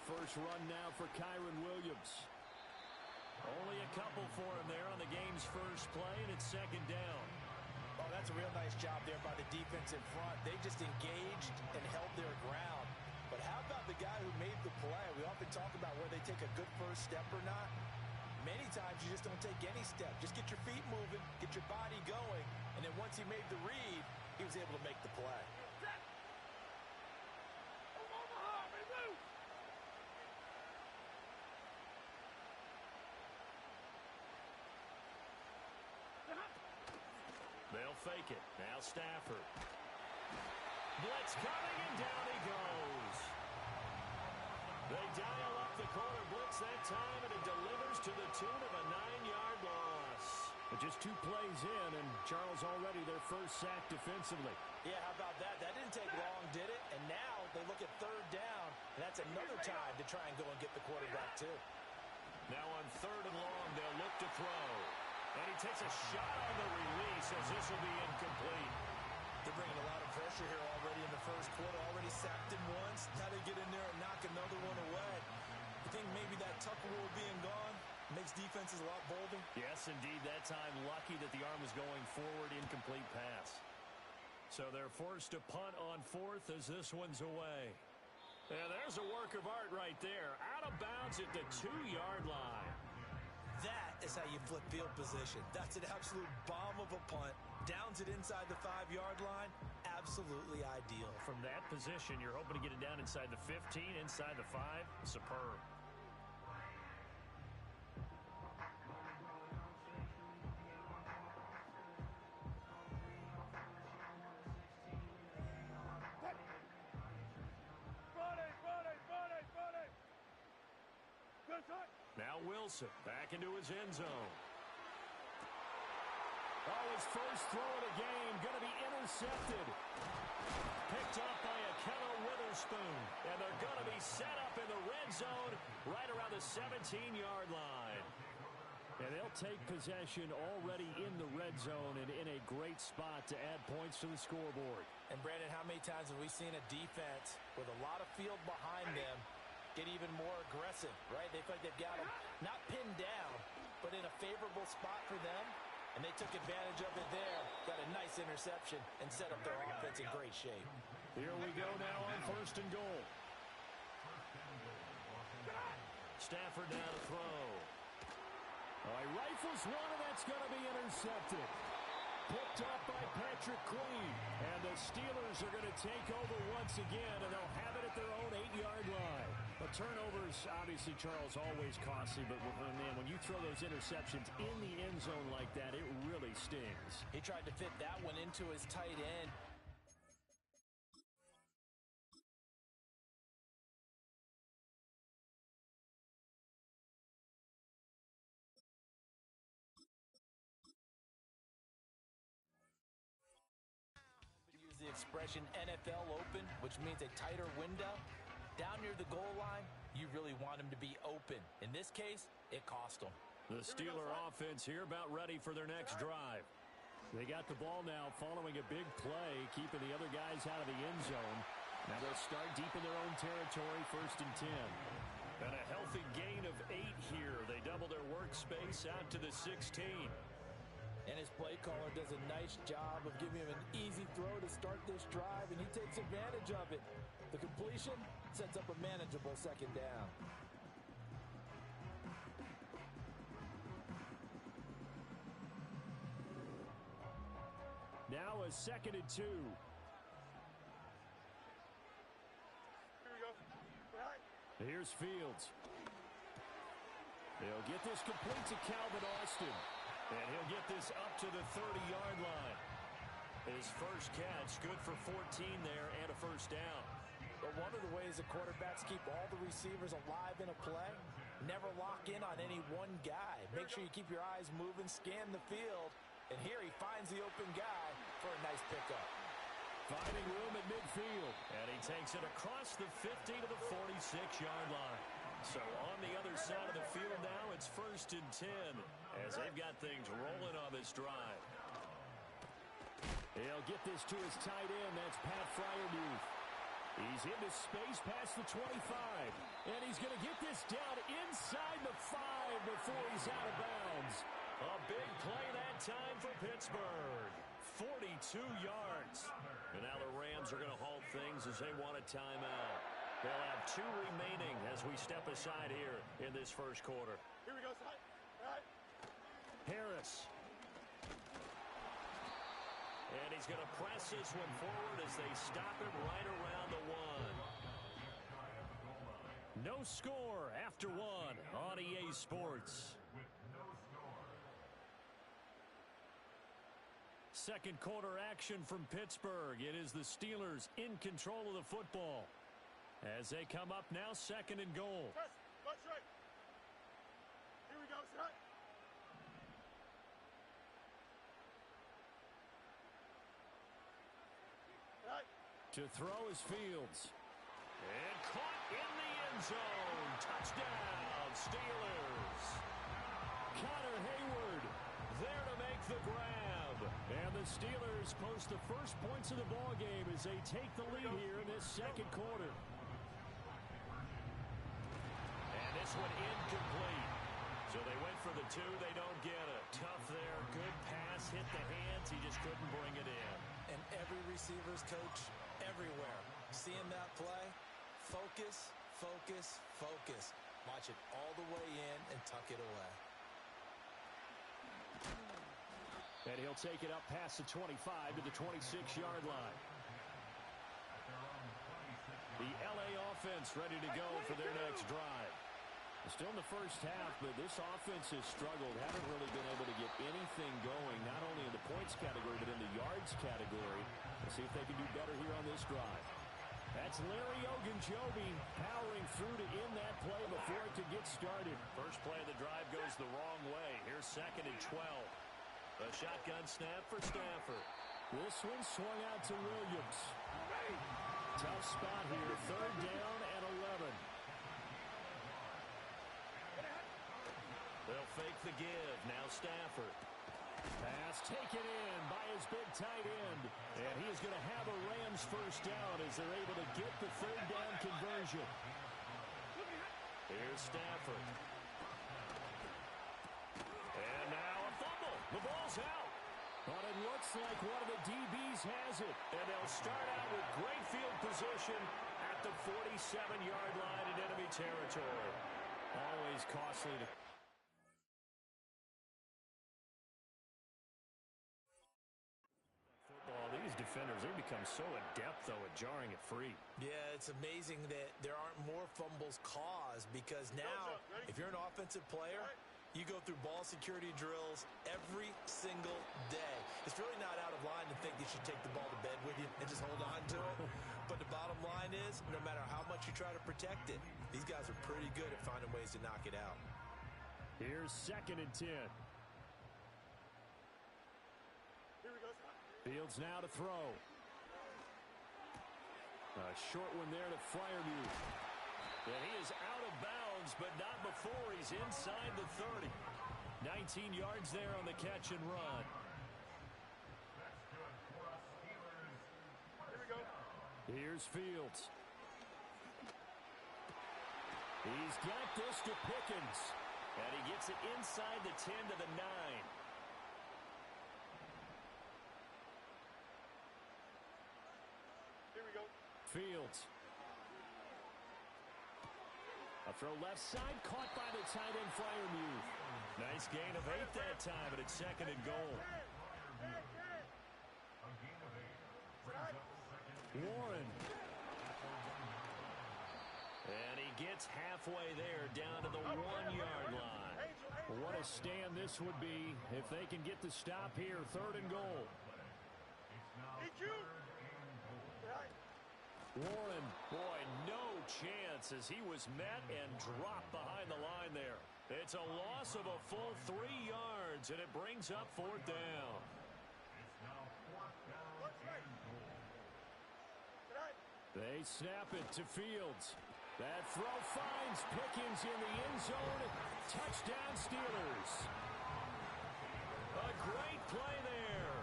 first run now for Kyron Williams. Only a couple for him there on the game's first play, and it's second down. Oh, that's a real nice job there by the defense in front. They just engaged and held their ground. But how about the guy who made the play? We often talk about where they take a good first step or not. Many times you just don't take any step. Just get your feet moving, get your body going, and then once he made the read, he was able to make the play. They'll fake it. Now Stafford. Blitz coming, and down he goes. They dial up the corner blitz that time, and it delivers to the tune of a 9-yard loss. But just 2 plays in, and Charles already their first sack defensively. Yeah, how about that? That didn't take long, did it? And now they look at third down, and that's another time to try and go and get the quarterback, too. Now on third and long, they'll look to throw. And he takes a shot on the release as this will be incomplete. They're bringing a lot of pressure here already in the first quarter. Already sacked him once. Now they get in there and knock another one away. I think maybe that Tucker rule being gone makes defenses a lot bolder. Yes, indeed. That time lucky that the arm was going forward. Incomplete pass. So they're forced to punt on fourth as this one's away. And there's a work of art right there. Out of bounds at the 2-yard line. That is how you flip field position. That's an absolute bomb of a punt. Downs it inside the 5-yard line. Absolutely ideal. From that position, you're hoping to get it down inside the 15, inside the 5. Superb. Now Wilson back into his end zone. Oh, his first throw of the game going to be intercepted. Picked up by Akello Witherspoon. And they're going to be set up in the red zone right around the 17-yard line. And they'll take possession already in the red zone and in a great spot to add points to the scoreboard. And, Brandon, how many times have we seen a defense with a lot of field behind them get even more aggressive, right? They feel like they've got them not pinned down, but in a favorable spot for them, and they took advantage of it there. Got a nice interception and set up their offense in great shape. Here we go now on first and goal. Stafford now to throw. He rifles one, and that's going to be intercepted. Picked up by Patrick Queen. And the Steelers are going to take over once again, and they'll have it at their own 8-yard line. But turnovers, obviously, Charles, always costly. But, man, when you throw those interceptions in the end zone like that, it really stings. He tried to fit that one into his tight end. Use the expression NFL open, which means a tighter window. Down near the goal line, you really want him to be open. In this case, it cost them. The Steeler offense here about ready for their next drive. They got the ball now following a big play, keeping the other guys out of the end zone. Now they'll start deep in their own territory, first and 10. And a healthy gain of 8 here. They double their workspace out to the 16. And his play caller does a nice job of giving him an easy throw to start this drive, and he takes advantage of it. The completion sets up a manageable second down. Now a second and 2. Here we go. Here's Fields. They'll get this complete to Calvin Austin. And he'll get this up to the 30-yard line. His first catch, good for 14 there and a first down. But one of the ways the quarterbacks keep all the receivers alive in a play, never lock in on any one guy. Make sure you keep your eyes moving, scan the field. And here he finds the open guy for a nice pickup. Finding room at midfield. And he takes it across the 50 to the 46-yard line. So on the other side of the field now, it's first and 10 as they've got things rolling on this drive. He'll get this to his tight end. That's Pat Freiermuth. He's into space past the 25. And he's going to get this down inside the 5 before he's out of bounds. A big play that time for Pittsburgh. 42 yards. And now the Rams are going to halt things as they want a timeout. They'll have 2 remaining as we step aside here in this first quarter. Here we go, side. Right. Harris. And he's going to press this one forward as they stop him right around the 1. No score after 1 on EA Sports. Second quarter action from Pittsburgh. It is the Steelers in control of the football. As they come up now, 2nd and goal. Press. Butt straight. Here we go, side. Right. To throw is Fields. And caught in the end zone. Touchdown, Steelers. Connor Hayward there to make the grab. And the Steelers post the first points of the ball game as they take the lead here in this second quarter. And this one incomplete. So they went for the 2. They don't get it. Tough there. Good pass. Hit the hands. He just couldn't bring it in. And every receiver's coach everywhere. Seeing that play, focus, focus, focus. Watch it all the way in and tuck it away. And he'll take it up past the 25 to the 26-yard line. The LA offense ready to go for their next drive. Still in the first half, but this offense has struggled. Haven't really been able to get anything going, not only in the points category, but in the yards category. Let's see if they can do better here on this drive. That's Larry Ogunjobi powering through to end that play before it could get started. First play of the drive goes the wrong way. Here's 2nd and 12. A shotgun snap for Stafford. This one swung out to Williams. Tough spot here. 3rd down and 11. They'll fake the give. Now Stafford. Pass taken in by his big tight end. And he is going to have a Rams first down as they're able to get the 3rd down conversion. Here's Stafford. And now a fumble. The ball's out. But it looks like one of the DBs has it. And they'll start out with great field position at the 47-yard line in enemy territory. Always costly to... These defenders, they become so adept, though, at jarring it free. Yeah, it's amazing that there aren't more fumbles caused because now, if you're an offensive player, you go through ball security drills every single day. It's really not out of line to think you should take the ball to bed with you and just hold on to it. But the bottom line is, no matter how much you try to protect it, these guys are pretty good at finding ways to knock it out. Here's 2nd and 10. Fields now to throw. A short one there to Freiermuth. And he is out of bounds, but not before he's inside the 30. 19 yards there on the catch and run. Here we go. Here's Fields. He's got this to Pickens. And he gets it inside the 10 to the 9. Fields. A throw left side, caught by the tight end Freiermuth. Nice gain of 8 that time, but it's 2nd and goal. Warren. And he gets halfway there, down to the 1-yard line. What a stand this would be if they can get the stop here, 3rd and goal. Warren, boy, no chance as he was met and dropped behind the line there. It's a loss of a full 3 yards, and it brings up 4th down. They snap it to Fields. That throw finds Pickens in the end zone. Touchdown, Steelers. A great play there.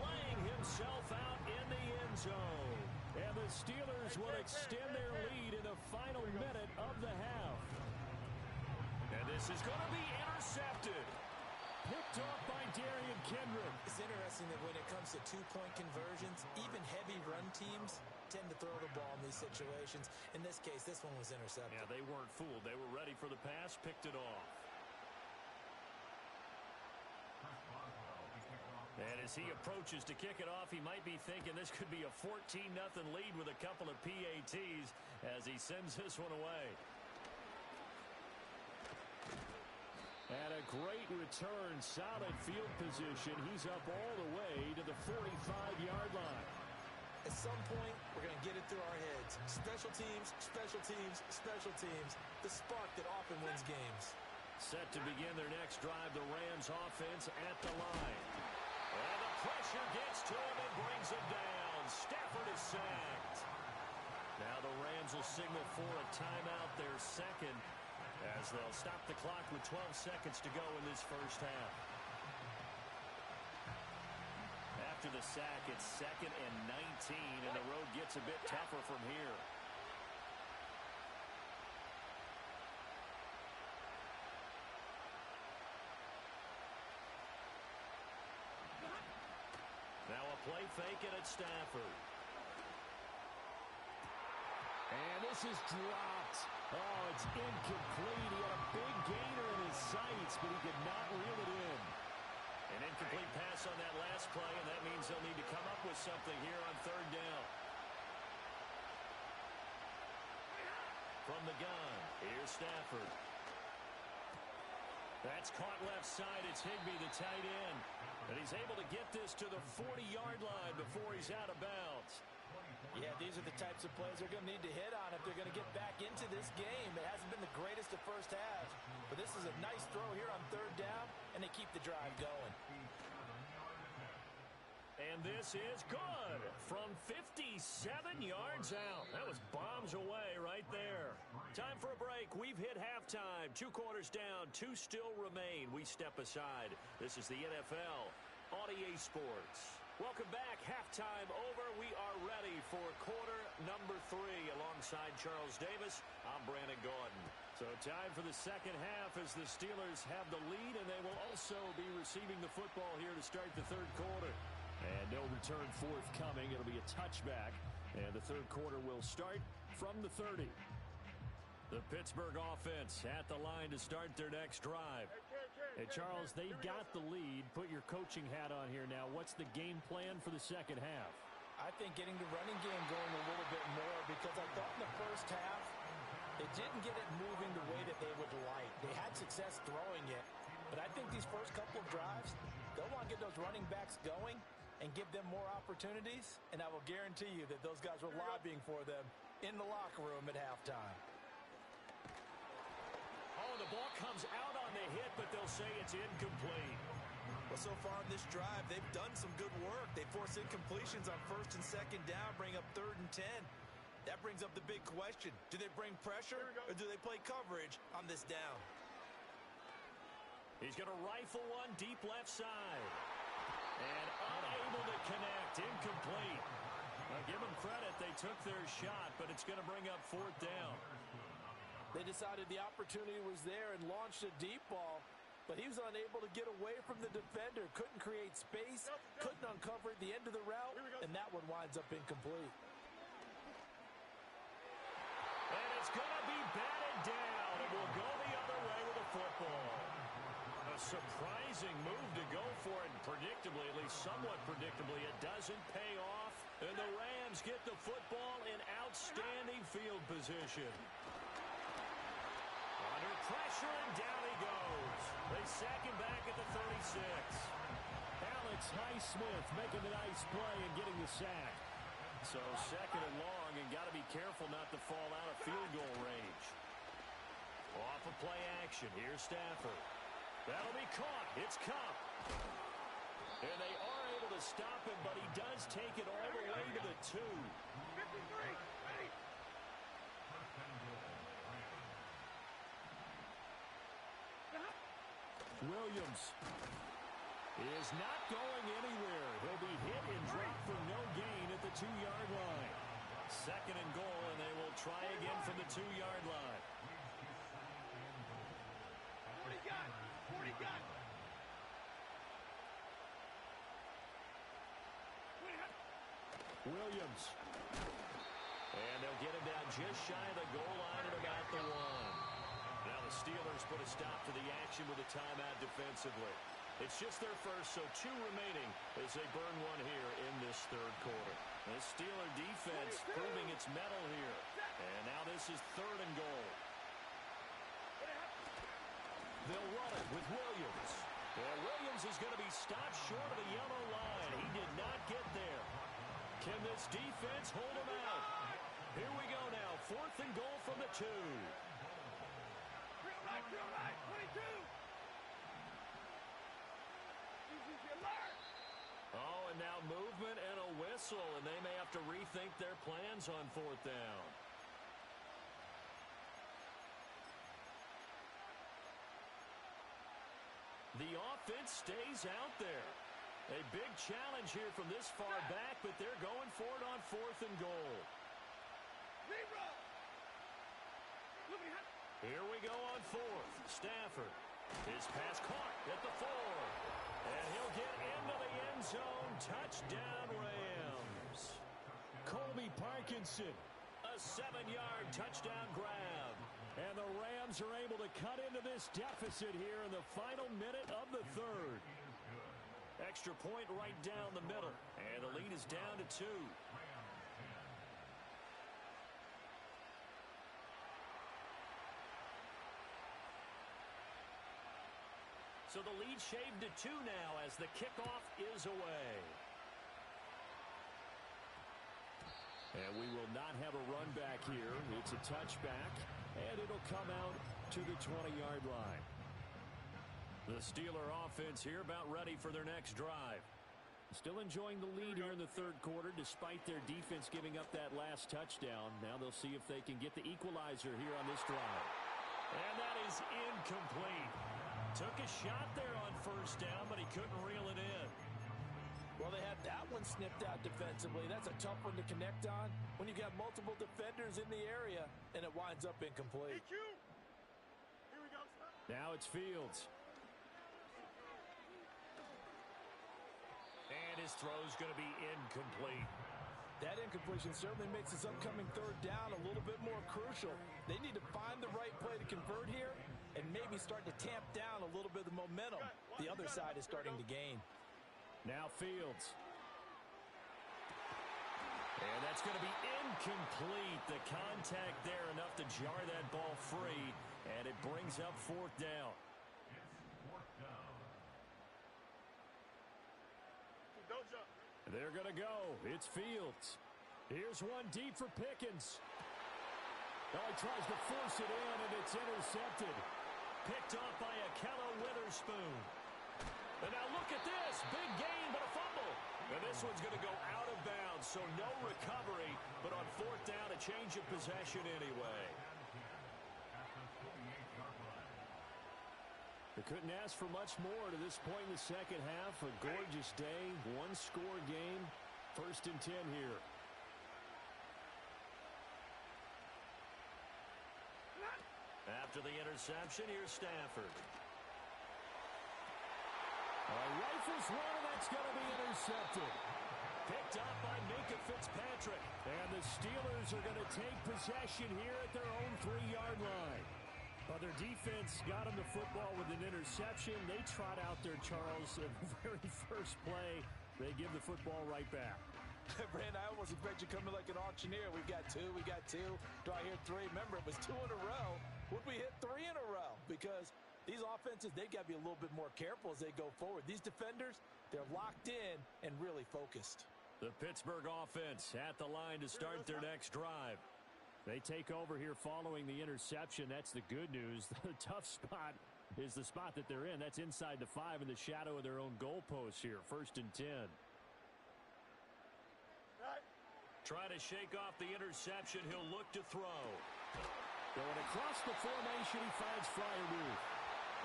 Laying himself out in the end zone. And And the Steelers will extend their lead in the final minute of the half. And this is going to be intercepted. Picked off by Darian Kendrick. It's interesting that when it comes to two-point conversions, even heavy run teams tend to throw the ball in these situations. In this case, this one was intercepted. Yeah, they weren't fooled. They were ready for the pass, picked it off. And as he approaches to kick it off, he might be thinking this could be a 14-0 lead with a couple of PATs as he sends this one away. And a great return, solid field position. He's up all the way to the 45-yard line. At some point, we're going to get it through our heads. Special teams, special teams, special teams. The spark that often wins games. Set to begin their next drive, the Rams offense at the line. And the pressure gets to him and brings him down. Stafford is sacked. Now the Rams will signal for a timeout, their second, as they'll stop the clock with 12 seconds to go in this first half. After the sack, it's 2nd and 19, and the road gets a bit tougher from here. Now a play fake it at Stafford. And this is dropped. Oh, it's incomplete. He had a big gainer in his sights, but he could not reel it in. An incomplete pass on that last play, and that means they'll need to come up with something here on 3rd down. From the gun, here's Stafford. That's caught left side. It's Higbee, the tight end. And he's able to get this to the 40-yard line before he's out of bounds. Yeah, these are the types of plays they're going to need to hit on if they're going to get back into this game. It hasn't been the greatest of first halves, but this is a nice throw here on 3rd down, and they keep the drive going. And this is good from 57 yards out. That was bombs away right there. Time for a break. We've hit halftime. 2 quarters down, 2 still remain. We step aside. This is the NFL on EA Sports. Welcome back. Halftime over. We are ready for quarter number 3. Alongside Charles Davis, I'm Brandon Gordon. So time for the second half as the Steelers have the lead, and they will also be receiving the football here to start the 3rd quarter. And no return forthcoming. It'll be a touchback, and the 3rd quarter will start from the 30. The Pittsburgh offense at the line to start their next drive. Hey, Charles, they got the lead. Put your coaching hat on here now. What's the game plan for the second half? I think getting the running game going a little bit more, because I thought in the first half they didn't get it moving the way that they would like. They had success throwing it, but I think these first couple of drives, they'll want to get those running backs going and give them more opportunities, and I will guarantee you that those guys were lobbying for them in the locker room at halftime. Oh, the ball comes out on the hit, but they'll say it's incomplete. Well, so far in this drive, they've done some good work. They force incompletions on 1st and 2nd down, bring up 3rd and 10. That brings up the big question. Do they bring pressure, or do they play coverage on this down? He's going to rifle one deep left side. And unable to connect. Incomplete. Now, give them credit. They took their shot, but it's going to bring up 4th down. They decided the opportunity was there and launched a deep ball, but he was unable to get away from the defender. Couldn't create space, couldn't uncover at the end of the route, and that one winds up incomplete. And it's going to be batted down, and we'll go the other way with the football. A surprising move to go for it, and predictably, at least somewhat predictably, it doesn't pay off, and the Rams get the football in outstanding field position. Under pressure, and down he goes. They sack him back at the 36. Alex Highsmith making the nice play and getting the sack. So 2nd and long, and got to be careful not to fall out of field goal range. Off of play action, here's Stafford. That'll be caught. It's Cup. And they are able to stop him, but he does take it all the way to the 2. 53. Ready. Williams is not going anywhere. He'll be hit and dropped for no gain at the 2-yard line. Second and goal, and they will try again from the 2-yard line. 40 gun! 40 gun! Williams. And they'll get him down just shy of the goal line at about the 1. Now the Steelers put a stop to the action with a timeout defensively. It's just their first, so 2 remaining as they burn one here in this third quarter. The Steeler defense proving its mettle here. And now this is 3rd and goal. They'll run it with Williams. And Williams is going to be stopped short of the yellow line. He did not get there. Can this defense hold him out? Here we go now. 4th and goal from the 2. Real right, 22! Oh, and now movement and a whistle, and they may have to rethink their plans on 4th down. The offense stays out there. A big challenge here from this far back, but they're going for it on 4th and goal. Here we go on 4th. Stafford. His pass caught at the 4. And he'll get into the end zone. Touchdown, Rams. Colby Parkinson. A 7-yard touchdown grab. And the Rams are able to cut into this deficit here in the final minute of the 3rd. Extra point right down the middle. And the lead is down to 2. So the lead shaved to 2 now as the kickoff is away. And we will not have a run back here. It's a touchback, and it'll come out to the 20-yard line. The Steeler offense here about ready for their next drive. Still enjoying the lead here in the 3rd quarter despite their defense giving up that last touchdown. Now they'll see if they can get the equalizer here on this drive. And that is incomplete. Took a shot there on 1st down, but he couldn't reel it in. Well, they had that one snipped out defensively. That's a tough one to connect on when you got multiple defenders in the area, and it winds up incomplete. DQ! Here we go, son. Now it's Fields. And his throw's going to be incomplete. That incompletion certainly makes this upcoming 3rd down a little bit more crucial. They need to find the right play to convert here and maybe start to tamp down a little bit of the momentum the other side is starting to gain. Now Fields. And that's going to be incomplete. The contact there enough to jar that ball free, and it brings up 4th down. They're going to go. It's Fields. Here's one deep for Pickens. Oh, he tries to force it in, and it's intercepted. Picked off by Akello Witherspoon. And now look at this. Big gain, but a fumble. And this one's going to go out of bounds, so no recovery. But on 4th down, a change of possession anyway. They couldn't ask for much more to this point in the second half. A gorgeous day, 1-score game. 1st and 10 here. After the interception, here's Stafford. Rifles one, and that's going to be intercepted. Picked up by Minka Fitzpatrick. And the Steelers are going to take possession here at their own 3-yard line. But their defense got them the football with an interception. They trot out there, Charles, at the very first play. They give the football right back. Brand, I almost expect you coming like an auctioneer. We got 2, we got 2. Do I hear 3? Remember, it was 2 in a row. Would we hit 3 in a row? Because these offenses, they got to be a little bit more careful as they go forward. These defenders, they're locked in and really focused. The Pittsburgh offense at the line to start their next drive. They take over here following the interception. That's the good news. The tough spot is the spot that they're in. That's inside the 5 in the shadow of their own goalpost here. 1st and 10. Try to shake off the interception. He'll look to throw. Going across the formation, he finds Freiermuth.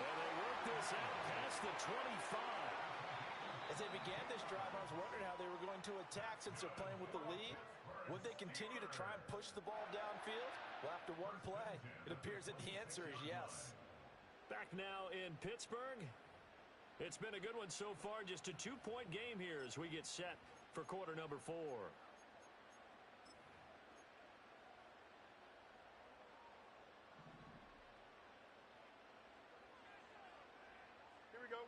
And they work this out past the 25. As they began this drive, I was wondering how they were going to attack since they're playing with the lead. Would they continue to try and push the ball downfield? Well, after one play, it appears that the answer is yes. Back now in Pittsburgh. It's been a good one so far. Just a 2-point game here as we get set for quarter number 4. Here we go.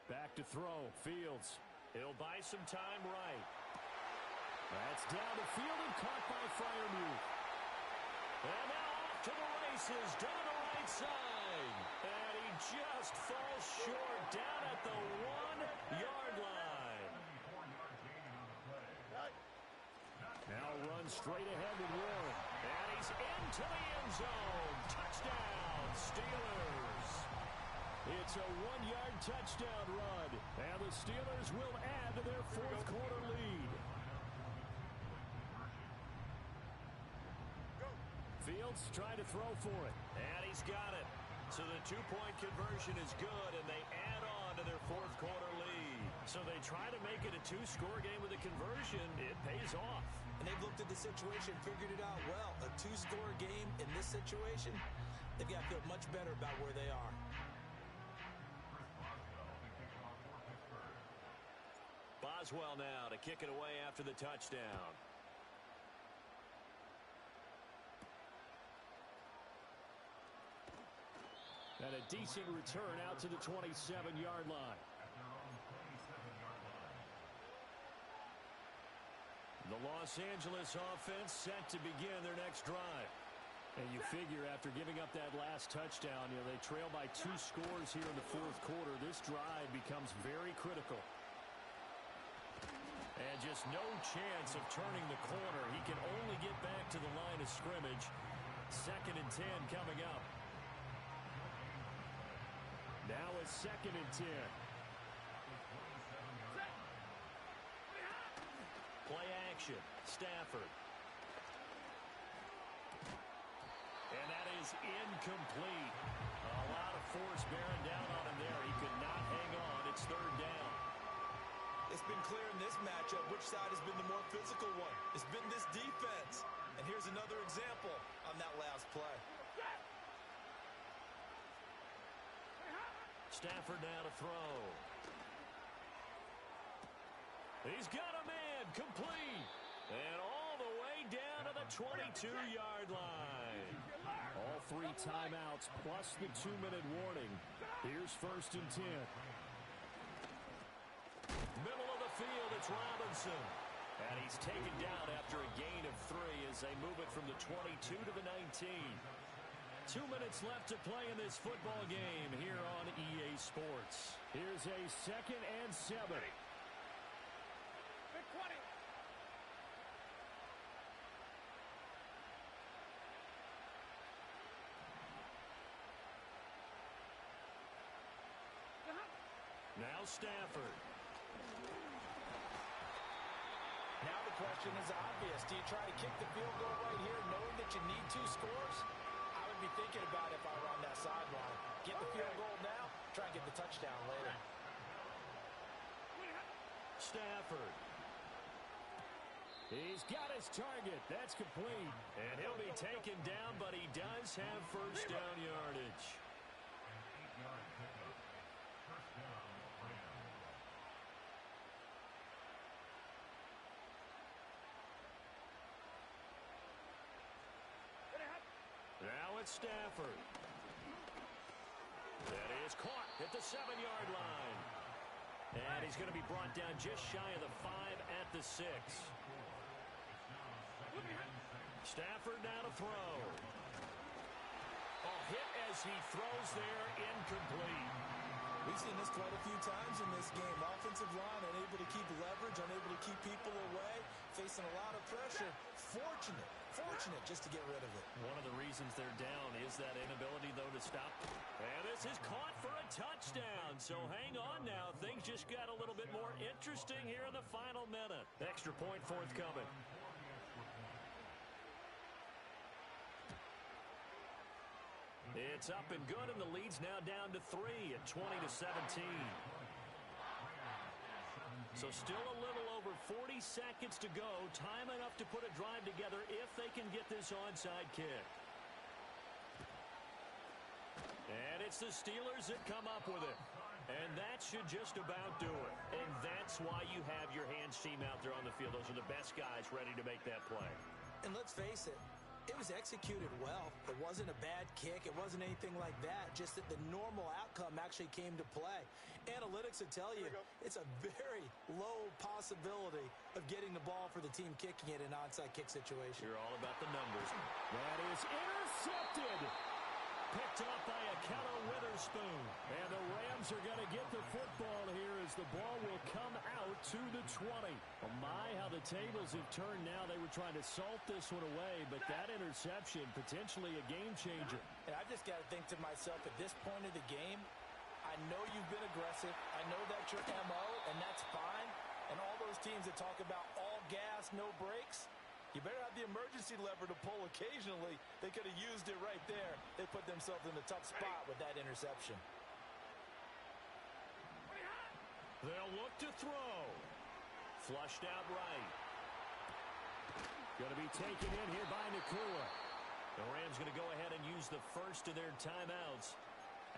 Back to throw. Fields. He'll buy some time right. That's down the field and caught by Freiermuth. And now off to the races down the right side. And he just falls short down at the 1-yard line. Now run straight ahead with Warren. And he's into the end zone. Touchdown, Steelers. It's a 1-yard touchdown run. And the Steelers will add to their fourth quarter lead. Fields trying to throw for it. And he's got it. So the 2-point conversion is good, and they add on to their fourth quarter lead. So they try to make it a 2-score game with a conversion. It pays off. And they've looked at the situation, figured it out well. A 2-score game in this situation, they've got to feel much better about where they are. Boswell now to kick it away after the touchdown. And a decent return out to the 27-yard line. The Los Angeles offense set to begin their next drive. And you figure after giving up that last touchdown, they trail by 2 scores here in the fourth quarter. This drive becomes very critical. And just no chance of turning the corner. He can only get back to the line of scrimmage. 2nd and 10 coming up. Now it's 2nd and 10. Play action. Stafford. And that is incomplete. A lot of force bearing down on him there. He could not hang on. It's 3rd down. It's been clear in this matchup which side has been the more physical one. It's been this defense. And here's another example on that last play. Stafford now to throw. He's got a man, complete. And all the way down to the 22-yard line. All 3 timeouts plus the 2-minute warning. Here's 1st and 10. Middle of the field, it's Robinson. And he's taken down after a gain of 3 as they move it from the 22 to the 19. 2 minutes left to play in this football game here on EA Sports. Here's a 2nd and 7. Now Stafford. Now the question is obvious. Do you try to kick the field goal right here knowing that you need 2 scores? I would be thinking about it if I were on that sideline. Get the field goal now, try and get the touchdown later. Stafford. He's got his target. That's complete. And he'll be taken down, but he does have 1st down yardage. Now it's Stafford. That is caught at the 7-yard line. And he's going to be brought down just shy of the 5 at the 6. Stafford now to throw. A hit as he throws there, incomplete. We've seen this quite a few times in this game. Offensive line unable to keep leverage, unable to keep people away, facing a lot of pressure. Fortunate just to get rid of it. One of the reasons they're down is that inability, though, to stop. And this is caught for a touchdown. So hang on now. Things just got a little bit more interesting here in the final minute. Extra point forthcoming. It's up and good, and the lead's now down to 3 at 20-17. So still a little over 40 seconds to go. Time enough to put a drive together if they can get this onside kick. And it's the Steelers that come up with it. And that should just about do it. And that's why you have your hands team out there on the field. Those are the best guys ready to make that play. And let's face it, it was executed well. It wasn't a bad kick. It wasn't anything like that. Just that the normal outcome actually came to play. Analytics will tell you it's a very low possibility of getting the ball for the team kicking it in an onside kick situation. You're all about the numbers. That is intercepted. Picked up by Akello Witherspoon. And the Rams are going to get the football here as the ball will come out to the 20. Oh my, how the tables have turned now. They were trying to salt this one away, but that interception, potentially a game changer. And I just got to think to myself, at this point of the game, I know you've been aggressive. I know that's your MO, and that's fine. And all those teams that talk about all gas, no brakes, you better have the emergency lever to pull occasionally. They could have used it right there. They put themselves in a tough spot with that interception. They'll look to throw. Flushed out right. Going to be taken in here by Nakua. The Rams going to go ahead and use the first of their timeouts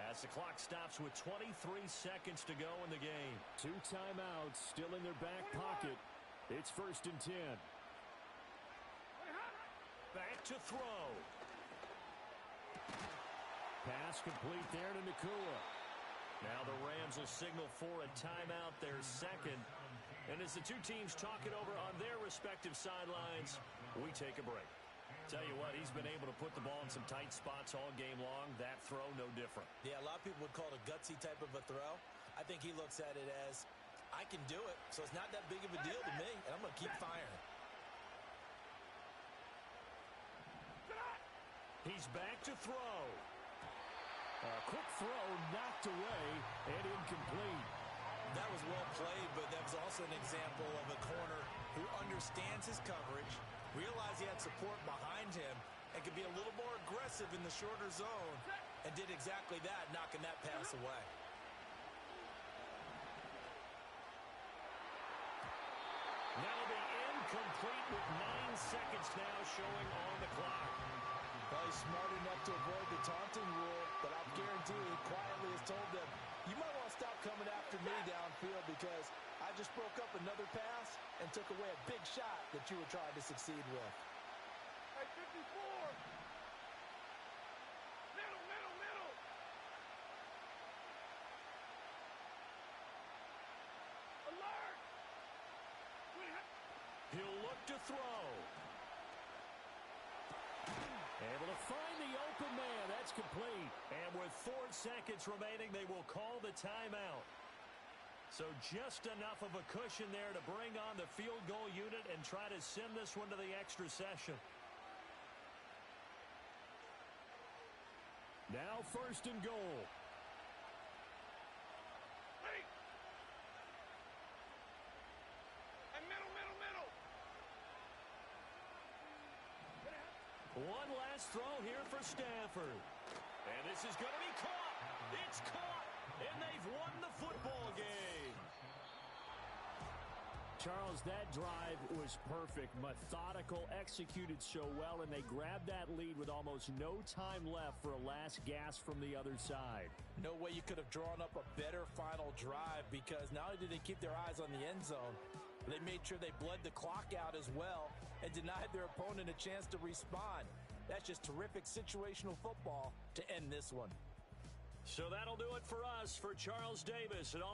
as the clock stops with 23 seconds to go in the game. 2 timeouts still in their back pocket. It's 1st and 10. Back to throw. Pass complete there to Nakua. Now the Rams will signal for a timeout, their second. And as the two teams talk it over on their respective sidelines, we take a break. Tell you what, he's been able to put the ball in some tight spots all game long. That throw, no different. Yeah, a lot of people would call it a gutsy type of a throw. I think he looks at it as, I can do it, so it's not that big of a deal to me, and I'm going to keep firing. He's back to throw. A quick throw knocked away and incomplete. That was well played, but that was also an example of a corner who understands his coverage, realized he had support behind him, and could be a little more aggressive in the shorter zone, and did exactly that, knocking that pass away. That'll be incomplete with 9 seconds now showing on the clock. Well, he's smart enough to avoid the taunting rule, but I'll guarantee he quietly has told them, you might want to stop coming after me downfield because I just broke up another pass and took away a big shot that you were trying to succeed with. Hey, 54! Middle! Alert! He'll look to throw. Able to find the open man. That's complete. And with 4 seconds remaining, they will call the timeout. So just enough of a cushion there to bring on the field goal unit and try to send this one to the extra session. Now 1st and goal. Hey! Hey, middle! One last throw here for Stafford. And this is going to be caught. It's caught. And they've won the football game. Charles, that drive was perfect, methodical, executed so well, and they grabbed that lead with almost no time left for a last gasp from the other side. No way you could have drawn up a better final drive because not only did they keep their eyes on the end zone, they made sure they bled the clock out as well and denied their opponent a chance to respond. That's just terrific situational football to end this one. So that'll do it for us. For Charles Davis and all